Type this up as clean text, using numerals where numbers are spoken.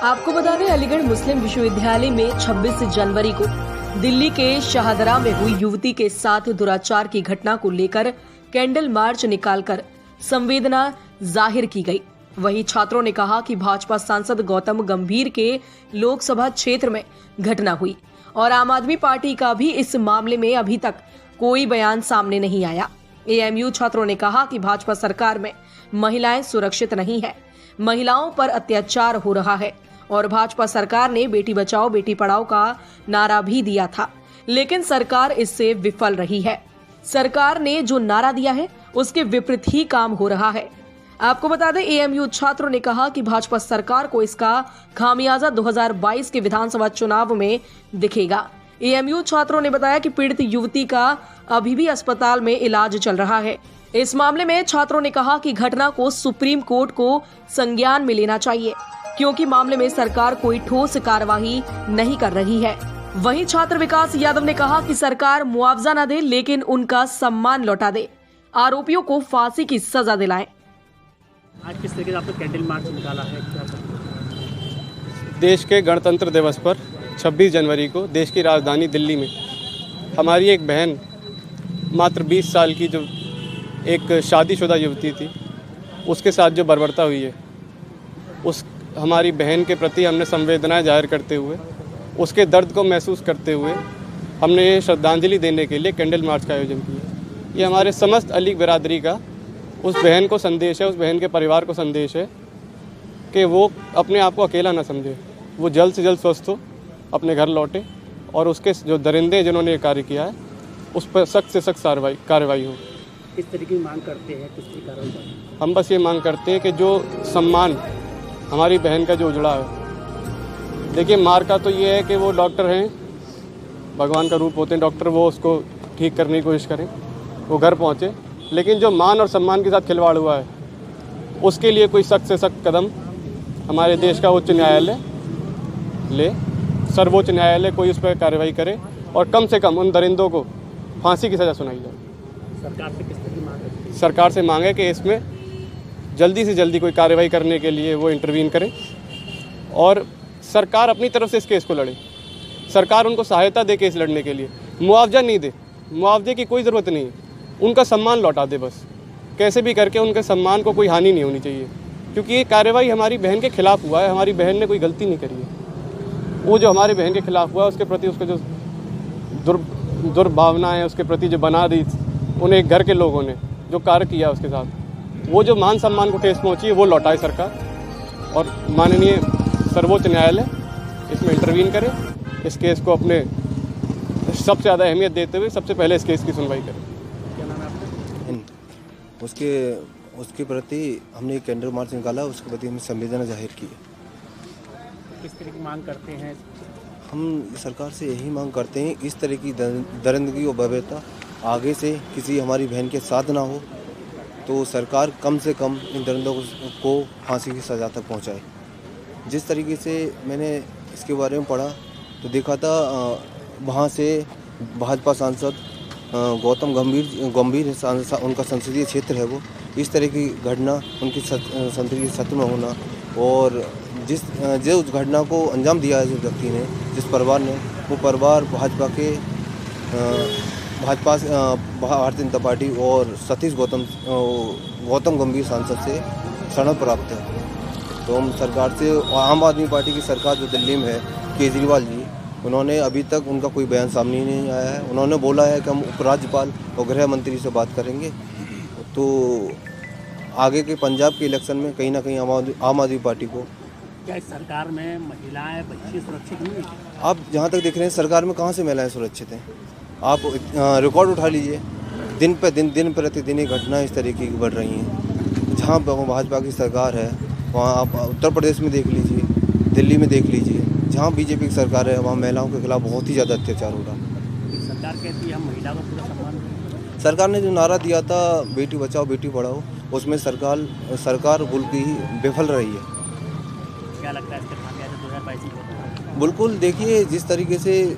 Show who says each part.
Speaker 1: आपको बता दें, अलीगढ़ मुस्लिम विश्वविद्यालय में 26 जनवरी को दिल्ली के शाहदरा में हुई युवती के साथ दुराचार की घटना को लेकर कैंडल मार्च निकालकर संवेदना जाहिर की गई। वहीं छात्रों ने कहा कि भाजपा सांसद गौतम गंभीर के लोकसभा क्षेत्र में घटना हुई और आम आदमी पार्टी का भी इस मामले में अभी तक कोई बयान सामने नहीं आया। एएमयू छात्रों ने कहा कि भाजपा सरकार में महिलाएं सुरक्षित नहीं है, महिलाओं पर अत्याचार हो रहा है और भाजपा सरकार ने बेटी बचाओ बेटी पढ़ाओ का नारा भी दिया था, लेकिन सरकार इससे विफल रही है। सरकार ने जो नारा दिया है उसके विपरीत ही काम हो रहा है। आपको बता दें, एएमयू छात्रों ने कहा कि भाजपा सरकार को इसका खामियाजा 2022 के विधानसभा चुनाव में दिखेगा। एएमयू छात्रों ने बताया कि पीड़ित युवती का अभी भी अस्पताल में इलाज चल रहा है। इस मामले में छात्रों ने कहा कि घटना को सुप्रीम कोर्ट को संज्ञान में लेना चाहिए, क्योंकि मामले में सरकार कोई ठोस कार्यवाही नहीं कर रही है। वहीं छात्र विकास यादव ने कहा कि सरकार मुआवजा न दे लेकिन उनका सम्मान लौटा दे, आरोपियों को फांसी की सजा दिलाए।
Speaker 2: आज किस तरीके से आपने कैंडल मार्च निकाला है?
Speaker 3: देश के गणतंत्र दिवस पर 26 जनवरी को देश की राजधानी दिल्ली में हमारी एक बहन, मात्र 20 साल की जो एक शादीशुदा युवती थी, उसके साथ जो बर्बरता हुई है, उस हमारी बहन के प्रति हमने संवेदनाएं जाहिर करते हुए, उसके दर्द को महसूस करते हुए हमने ये श्रद्धांजलि देने के लिए कैंडल मार्च का आयोजन किया। ये हमारे समस्त अली बिरादरी का उस बहन को संदेश है, उस बहन के परिवार को संदेश है कि वो अपने आप को अकेला ना समझे, वो जल्द से जल्द स्वस्थ हो, अपने घर लौटे और उसके जो दरिंदे जिन्होंने ये कार्य किया है उस पर सख्त से सख्त कार्रवाई हो।
Speaker 2: किस तरीके की मांग करते हैं, किस तरीके की कार्रवाई?
Speaker 3: हम बस ये मांग करते हैं कि जो सम्मान हमारी बहन का जो उजड़ा है, देखिए मार का तो ये है कि वो डॉक्टर हैं, भगवान का रूप होते हैं डॉक्टर, वो उसको ठीक करने की कोशिश करें, वो घर पहुँचे, लेकिन जो मान और सम्मान के साथ खिलवाड़ हुआ है उसके लिए कोई सख्त से सख्त कदम हमारे देश का उच्च न्यायालय ले, सर्वोच्च न्यायालय कोई उस पर कार्रवाई करे और कम से कम उन दरिंदों को फांसी की सज़ा सुनाई जाए।
Speaker 2: सरकार से किस तरह की मांग है?
Speaker 3: सरकार से मांगे कि इसमें जल्दी से जल्दी कोई कार्रवाई करने के लिए वो इंटरवीन करें और सरकार अपनी तरफ से इस केस को लड़े। सरकार उनको सहायता दे केस लड़ने के लिए, मुआवजा नहीं दे, मुआवजे की कोई ज़रूरत नहीं है, उनका सम्मान लौटा दे बस, कैसे भी करके उनके सम्मान को कोई हानि नहीं होनी चाहिए, क्योंकि ये कार्रवाई हमारी बहन के खिलाफ हुआ है। हमारी बहन ने कोई गलती नहीं करी है, वो जो हमारी बहन के खिलाफ हुआ है उसके प्रति उसका जो दुर्भावना है, उसके प्रति जो बना दी उन्हें घर के लोगों ने जो कार्य किया उसके साथ, वो जो मान सम्मान को ठेस पहुँची है वो लौटाए सरकार और माननीय सर्वोच्च न्यायालय इसमें इंटरवीन करे, इस केस को अपने सबसे ज़्यादा अहमियत देते हुए सबसे पहले इस केस की सुनवाई करें।
Speaker 2: क्या नाम है आपका?
Speaker 4: उसके प्रति हमने एक कैंडल मार्च निकाला, उसके प्रति हमने संवेदना जाहिर की।
Speaker 2: किस तरह की मांग करते हैं?
Speaker 4: हम सरकार से यही मांग करते हैं, इस तरह की दरिंदगी और भव्यता आगे से किसी हमारी बहन के साथ ना हो, तो सरकार कम से कम इन दरिंदों को फांसी की सज़ा तक पहुंचाए। जिस तरीके से मैंने इसके बारे में पढ़ा तो देखा था, वहाँ से भाजपा सांसद गौतम गंभीर उनका संसदीय क्षेत्र है, वो इस तरह की घटना उनकी संसदीय क्षेत्र में होना और जो उस घटना को अंजाम दिया है जिस व्यक्ति ने, जिस परिवार ने, वो परिवार भाजपा के भारतीय जनता पार्टी और सतीश गौतम गंभीर सांसद से शरण प्राप्त है। तो हम सरकार से, आम आदमी पार्टी की सरकार जो दिल्ली में है, केजरीवाल जी, उन्होंने अभी तक उनका कोई बयान सामने नहीं आया है। उन्होंने बोला है कि हम उपराज्यपाल और गृह मंत्री से बात करेंगे, तो आगे के पंजाब के इलेक्शन में कहीं ना कहीं आम आदमी पार्टी को।
Speaker 2: क्या इस सरकार में महिलाएं, बच्चे सुरक्षित नहीं है?
Speaker 4: आप जहाँ तक देख रहे हैं, सरकार में कहाँ से महिलाएं सुरक्षित हैं? आप रिकॉर्ड उठा लीजिए, दिन प्रतिदिन ये घटनाएं इस तरीके की बढ़ रही हैं। जहाँ भाजपा की सरकार है वहाँ आप उत्तर प्रदेश में देख लीजिए, दिल्ली में देख लीजिए, जहाँ बीजेपी की सरकार है वहाँ महिलाओं के खिलाफ बहुत ही ज़्यादा अत्याचार हो रहा है।
Speaker 2: सरकार कहती है हम महिलाओं को पूरा सम्मान दें।
Speaker 4: सरकार ने जो नारा दिया था बेटी बचाओ बेटी पढ़ाओ, उसमें सरकार बिल्कुल ही विफल रही है।
Speaker 2: क्या लगता है इसके खामियाजा 2022 में?
Speaker 4: बिल्कुल, देखिए जिस तरीके से